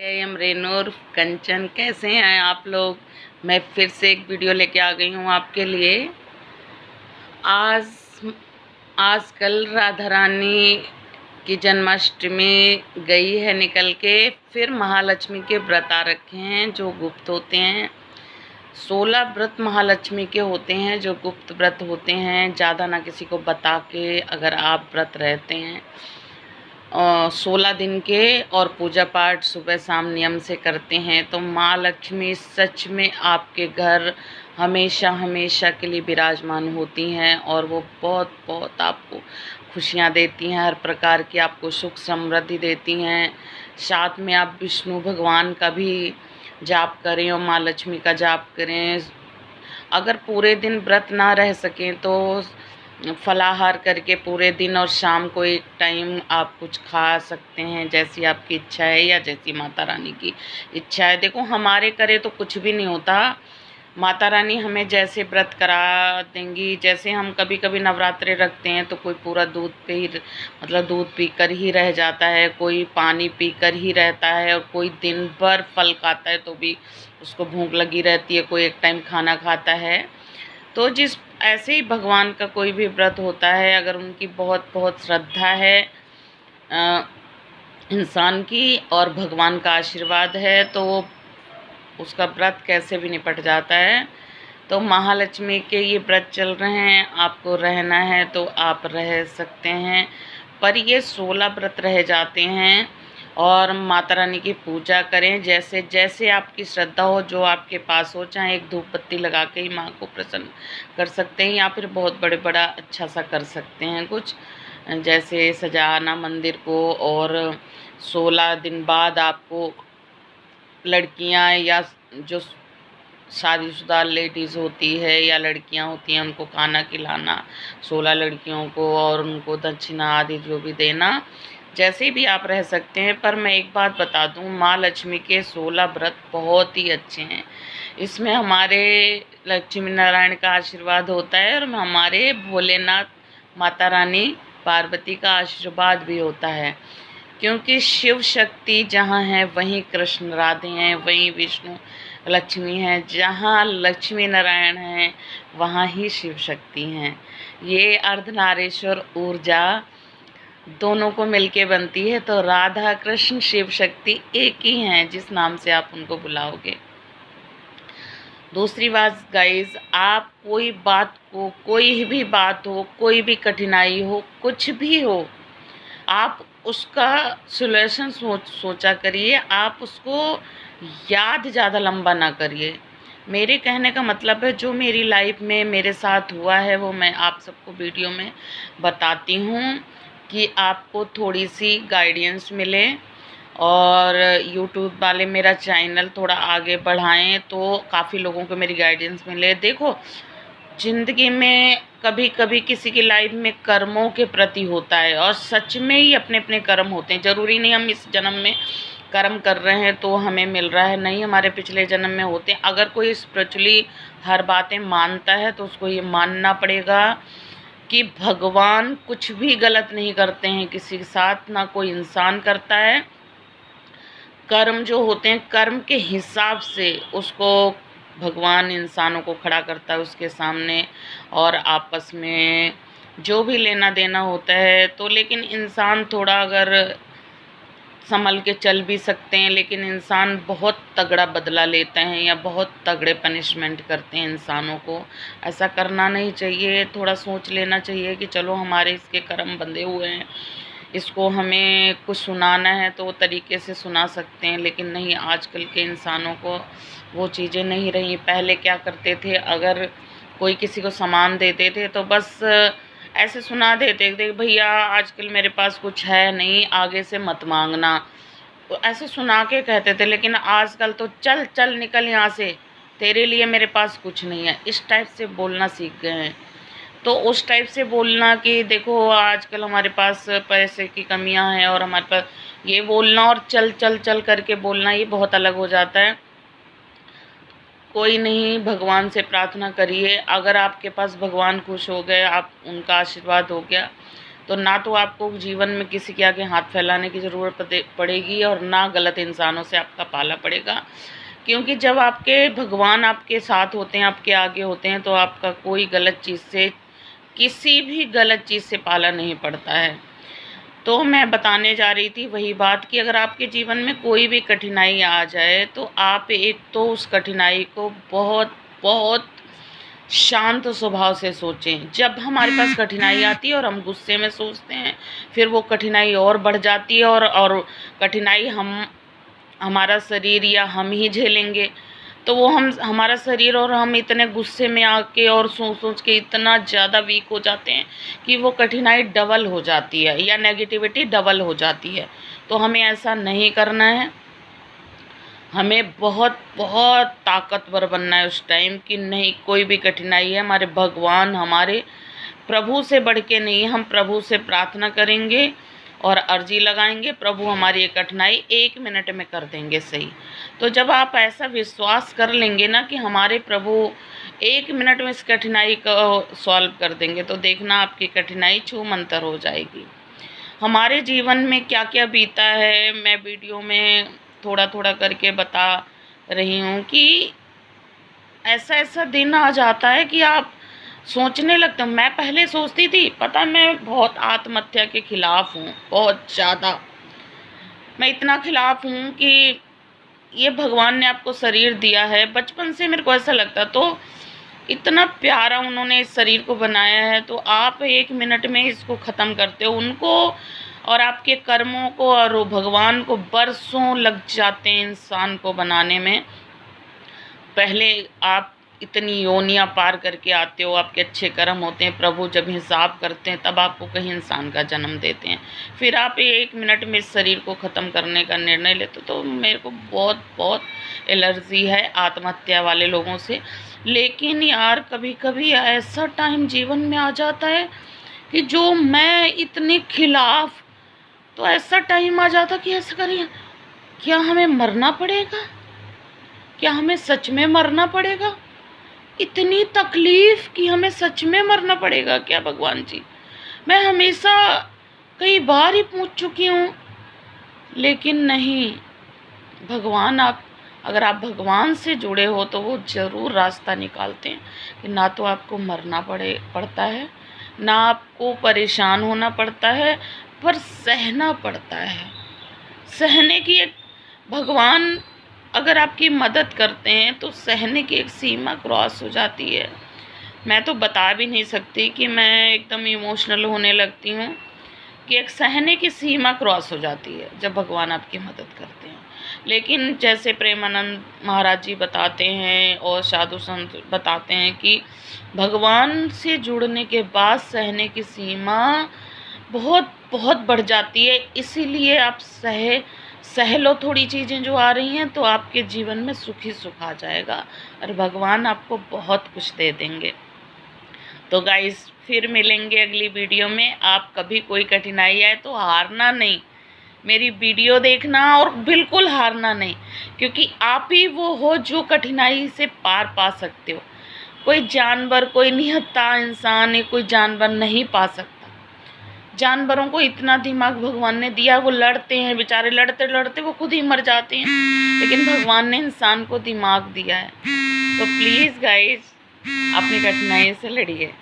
I am रेनूर कंचन। कैसे हैं आप लोग? मैं फिर से एक वीडियो लेके आ गई हूँ आपके लिए। आज आजकल राधा रानी की जन्माष्टमी गई है निकल के, फिर महालक्ष्मी के व्रत आ रखे हैं जो गुप्त होते हैं। 16 व्रत महालक्ष्मी के होते हैं जो गुप्त व्रत होते हैं, ज़्यादा ना किसी को बता के। अगर आप व्रत रहते हैं 16 दिन के और पूजा पाठ सुबह शाम नियम से करते हैं तो माँ लक्ष्मी सच में आपके घर हमेशा हमेशा के लिए विराजमान होती हैं और वो बहुत बहुत आपको खुशियाँ देती हैं, हर प्रकार की आपको सुख समृद्धि देती हैं। साथ में आप विष्णु भगवान का भी जाप करें और माँ लक्ष्मी का जाप करें। अगर पूरे दिन व्रत ना रह सकें तो फलाहार करके पूरे दिन और शाम को एक टाइम आप कुछ खा सकते हैं, जैसी आपकी इच्छा है या जैसी माता रानी की इच्छा है। देखो, हमारे करे तो कुछ भी नहीं होता, माता रानी हमें जैसे व्रत करा देंगी। जैसे हम कभी कभी नवरात्रे रखते हैं तो कोई पूरा दूध पे ही मतलब दूध पीकर ही रह जाता है, कोई पानी पीकर ही रहता है और कोई दिन भर फल खाता है तो भी उसको भूख लगी रहती है, कोई एक टाइम खाना खाता है। तो जिस ऐसे ही भगवान का कोई भी व्रत होता है, अगर उनकी बहुत बहुत श्रद्धा है इंसान की और भगवान का आशीर्वाद है तो वो उसका व्रत कैसे भी निपट जाता है। तो महालक्ष्मी के ये व्रत चल रहे हैं, आपको रहना है तो आप रह सकते हैं, पर ये 16 व्रत रह जाते हैं। और माता रानी की पूजा करें जैसे जैसे आपकी श्रद्धा हो, जो आपके पास हो। चाहे एक धूप बत्ती लगा के ही माँ को प्रसन्न कर सकते हैं या फिर बहुत बड़ा अच्छा सा कर सकते हैं कुछ, जैसे सजाना मंदिर को। और 16 दिन बाद आपको लड़कियां या जो शादीशुदा लेडीज़ होती है या लड़कियां होती हैं उनको खाना खिलाना 16 लड़कियों को और उनको दक्षिणा आदि जो भी देना, जैसे भी आप रह सकते हैं। पर मैं एक बात बता दूं, माँ लक्ष्मी के 16 व्रत बहुत ही अच्छे हैं। इसमें हमारे लक्ष्मी नारायण का आशीर्वाद होता है और हमारे भोलेनाथ माता रानी पार्वती का आशीर्वाद भी होता है, क्योंकि शिव शक्ति जहाँ है वहीं कृष्ण राधे हैं, वहीं विष्णु लक्ष्मी हैं। जहाँ लक्ष्मी नारायण हैं वहाँ ही शिव शक्ति हैं। ये अर्धनारीश्वर ऊर्जा दोनों को मिलके बनती है, तो राधा कृष्ण शिव शक्ति एक ही हैं जिस नाम से आप उनको बुलाओगे। दूसरी बात गाइस, आप कोई बात को, कोई भी बात हो, कोई भी कठिनाई हो, कुछ भी हो, आप उसका सॉल्यूशन सोचा करिए। आप उसको याद ज़्यादा लंबा ना करिए। मेरे कहने का मतलब है जो मेरी लाइफ में मेरे साथ हुआ है वो मैं आप सबको वीडियो में बताती हूँ कि आपको थोड़ी सी गाइडेंस मिले और यूट्यूब वाले मेरा चैनल थोड़ा आगे बढ़ाएं तो काफ़ी लोगों को मेरी गाइडेंस मिले। देखो, ज़िंदगी में कभी कभी किसी की लाइफ में कर्मों के प्रति होता है और सच में ही अपने अपने कर्म होते हैं। ज़रूरी नहीं हम इस जन्म में कर्म कर रहे हैं तो हमें मिल रहा है, नहीं, हमारे पिछले जन्म में होते हैं। अगर कोई स्पिरिचुअली हर बातें मानता है तो उसको ये मानना पड़ेगा कि भगवान कुछ भी गलत नहीं करते हैं किसी के साथ, ना कोई इंसान करता है। कर्म जो होते हैं कर्म के हिसाब से उसको भगवान इंसानों को खड़ा करता है उसके सामने और आपस में जो भी लेना देना होता है। तो लेकिन इंसान थोड़ा अगर संभल के चल भी सकते हैं, लेकिन इंसान बहुत तगड़ा बदला लेते हैं या बहुत तगड़े पनिशमेंट करते हैं इंसानों को। ऐसा करना नहीं चाहिए, थोड़ा सोच लेना चाहिए कि चलो हमारे इसके कर्म बंधे हुए हैं, इसको हमें कुछ सुनाना है तो वो तरीके से सुना सकते हैं। लेकिन नहीं, आजकल के इंसानों को वो चीज़ें नहीं रही। पहले क्या करते थे, अगर कोई किसी को सामान देते थे तो बस ऐसे सुना देते थे, भैया आजकल मेरे पास कुछ है नहीं, आगे से मत मांगना, तो ऐसे सुना के कहते थे। लेकिन आजकल तो चल चल निकल यहाँ से, तेरे लिए मेरे पास कुछ नहीं है, इस टाइप से बोलना सीख गए हैं। तो उस टाइप से बोलना कि देखो आजकल हमारे पास पैसे की कमियां हैं और हमारे पास, ये बोलना और चल चल चल करके बोलना ये बहुत अलग हो जाता है। कोई नहीं, भगवान से प्रार्थना करिए। अगर आपके पास भगवान खुश हो गए, आप उनका आशीर्वाद हो गया तो ना तो आपको जीवन में किसी के आगे हाथ फैलाने की ज़रूरत पड़ेगी और ना गलत इंसानों से आपका पाला पड़ेगा, क्योंकि जब आपके भगवान आपके साथ होते हैं, आपके आगे होते हैं, तो आपका कोई गलत चीज़ से, किसी भी गलत चीज़ से पाला नहीं पड़ता है। तो मैं बताने जा रही थी वही बात कि अगर आपके जीवन में कोई भी कठिनाई आ जाए तो आप एक तो उस कठिनाई को बहुत बहुत शांत स्वभाव से सोचें। जब हमारे पास कठिनाई आती है और हम गुस्से में सोचते हैं, फिर वो कठिनाई और बढ़ जाती है और कठिनाई हमारा शरीर या हम ही झेलेंगे। तो वो हमारा शरीर और हम इतने गुस्से में आके और सोच के इतना ज़्यादा वीक हो जाते हैं कि वो कठिनाई डबल हो जाती है या नेगेटिविटी डबल हो जाती है। तो हमें ऐसा नहीं करना है। हमें बहुत बहुत ताकतवर बनना है उस टाइम कि नहीं, कोई भी कठिनाई है, हमारे भगवान, हमारे प्रभु से बढ़ के नहीं, हम प्रभु से प्रार्थना करेंगे और अर्जी लगाएंगे, प्रभु हमारी ये कठिनाई 1 मिनट में कर देंगे सही। तो जब आप ऐसा विश्वास कर लेंगे ना कि हमारे प्रभु 1 मिनट में इस कठिनाई को सॉल्व कर देंगे, तो देखना आपकी कठिनाई छूमंतर हो जाएगी। हमारे जीवन में क्या क्या बीता है मैं वीडियो में थोड़ा थोड़ा करके बता रही हूँ कि ऐसा ऐसा दिन आ जाता है कि आप सोचने लगते हो। मैं पहले सोचती थी, पता मैं बहुत आत्महत्या के खिलाफ हूँ, बहुत ज़्यादा। मैं इतना खिलाफ हूँ कि ये भगवान ने आपको शरीर दिया है, बचपन से मेरे को ऐसा लगता, तो इतना प्यारा उन्होंने इस शरीर को बनाया है, तो आप 1 मिनट में इसको ख़त्म करते हो। उनको और आपके कर्मों को और भगवान को बरसों लग जाते हैं इंसान को बनाने में। पहले आप इतनी योनियां पार करके आते हो, आपके अच्छे कर्म होते हैं, प्रभु जब हिसाब करते हैं तब आपको कहीं इंसान का जन्म देते हैं, फिर आप 1 मिनट में इस शरीर को ख़त्म करने का निर्णय लेते हो। तो मेरे को बहुत बहुत एलर्जी है आत्महत्या वाले लोगों से। लेकिन यार कभी कभी ऐसा टाइम जीवन में आ जाता है कि जो मैं इतने खिलाफ, तो ऐसा टाइम आ जाता कि ऐसा करिए, क्या हमें मरना पड़ेगा? क्या हमें सच में मरना पड़ेगा? इतनी तकलीफ़ कि हमें सच में मरना पड़ेगा क्या भगवान जी? मैं हमेशा कई बार ही पूछ चुकी हूँ, लेकिन नहीं, भगवान अगर आप भगवान से जुड़े हो तो वो ज़रूर रास्ता निकालते हैं कि ना तो आपको मरना पड़ता है, ना आपको परेशान होना पड़ता है, पर सहना पड़ता है। सहने की एक, भगवान अगर आपकी मदद करते हैं तो सहने की एक सीमा क्रॉस हो जाती है। मैं तो बता भी नहीं सकती कि मैं एकदम इमोशनल होने लगती हूँ कि एक सहने की सीमा क्रॉस हो जाती है जब भगवान आपकी मदद करते हैं। लेकिन जैसे प्रेमानंद महाराज जी बताते हैं और साधु संत बताते हैं कि भगवान से जुड़ने के बाद सहने की सीमा बहुत बहुत बढ़ जाती है। इसीलिए आप सह लो थोड़ी चीज़ें जो आ रही हैं, तो आपके जीवन में सुख ही सुख आ जाएगा और भगवान आपको बहुत कुछ दे देंगे। तो गाइस फिर मिलेंगे अगली वीडियो में। आप कभी कोई कठिनाई आए तो हारना नहीं, मेरी वीडियो देखना और बिल्कुल हारना नहीं, क्योंकि आप ही वो हो जो कठिनाई से पार पा सकते हो। कोई जानवर, कोई निहत्था इंसान या कोई जानवर नहीं पा सकता। जानवरों को इतना दिमाग भगवान ने दिया, वो लड़ते हैं बेचारे, लड़ते लड़ते वो खुद ही मर जाते हैं, लेकिन भगवान ने इंसान को दिमाग दिया है। तो प्लीज़ गाइस अपनी कठिनाई से लड़िए।